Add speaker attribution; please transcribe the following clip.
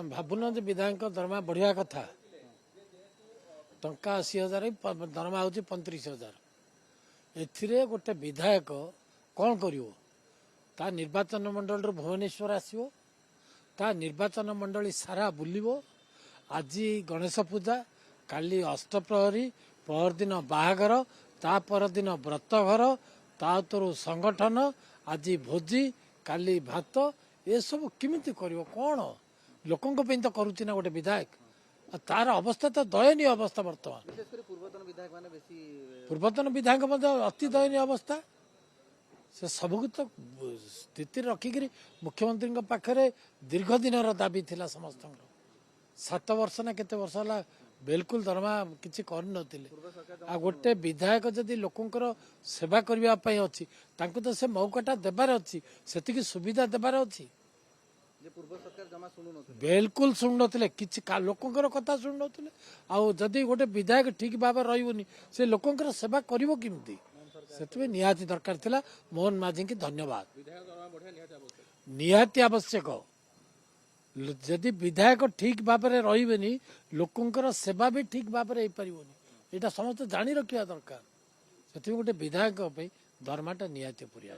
Speaker 1: ତମେ ଭାବୁନ ଯେ ବିଧାୟକ ଦରମା ବଢିବା କଥା ଟଙ୍କା 80,000 ଦରମା ହଉଛି 35,000 ଏଥିରେ ଗୋଟେ ବିଧାୟକ କ'ଣ କରିବ ତା ନିର୍ବାଚନ ମଣ୍ଡଳୀରୁ ଭୁବନେଶ୍ୱର ଆସିବ ତା ନିର୍ବାଚନ ମଣ୍ଡଳୀ ସାରା ବୁଲିବ ଆଜି ଗଣେଶ ପୂଜା କାଲି ଅଷ୍ଟପ୍ରହରୀ ପରଦିନ ବାହାଘର ତା ପରଦିନ ବ୍ରତଘର ତା ଉତ୍ତରୁ ସଂଗଠନ ଆଜି ଭୋଜି କାଲି ଭାତ ଏସବୁ କେମିତି କରିବ କ'ଣ ଲୋକଙ୍କ ପାଇଁ ତ କରୁଛି ନା ଗୋଟେ ବିଧାୟକ ତାର ଅବସ୍ଥା ତ ଦୟନୀୟ ଅବସ୍ଥା ବର୍ତ୍ତମାନ ପୂର୍ବତନ ବିଧାୟକ ମଧ୍ୟ ଅତି ଦୟନୀୟ ଅବସ୍ଥା ସେ ସବୁକୁ ତ ସ୍ଥିତିରେ ରଖିକିରି ମୁଖ୍ୟମନ୍ତ୍ରୀଙ୍କ ପାଖରେ ଦୀର୍ଘ ଦିନର ଦାବି ଥିଲା ସମସ୍ତଙ୍କର 7 ବର୍ଷ ନା କେତେ ବର୍ଷ ହେଲା ବିଲକୁଲ ଦରମା କିଛି କରିନଥିଲେ ଆଉ ଗୋଟେ ବିଧାୟକ ଯଦି ଲୋକଙ୍କର ସେବା କରିବା ପାଇଁ ଅଛି ତାଙ୍କୁ ତ ସେ ମୌକାଟା ଦେବାର ଅଛି ସେତିକି ସୁବିଧା ଦେବାର ଅଛି ବିଲକୁଲ ଶୁଣୁନଥିଲେ କିଛି ଲୋକଙ୍କର କଥା ଶୁଣୁନଥିଲେ ଆଉ ଯଦି ଗୋଟେ ବିଧାୟକ ଠିକ ଭାବରେ ରହିବନି ସେ ଲୋକଙ୍କର ସେବା କରିବ କେମିତି ସେଥିପାଇଁ ନିହାତି ଦରକାର ଥିଲା ମୋହନ ମାଝୀଙ୍କୁ ଧନ୍ୟବାଦ ନିହାତି ଆବଶ୍ୟକ ଯଦି ବିଧାୟକ ଠିକ ଭାବରେ ରହିବେନି ଲୋକଙ୍କର ସେବା ବି ଠିକ ଭାବରେ ହେଇପାରିବନି ଏଇଟା ସମସ୍ତେ ଜାଣି ରଖିବା ଦରକାର ସେଥିପାଇଁ ଗୋଟେ ବିଧାୟକ ପାଇଁ ଦରମାଟା ନିହାତି ପରିଆ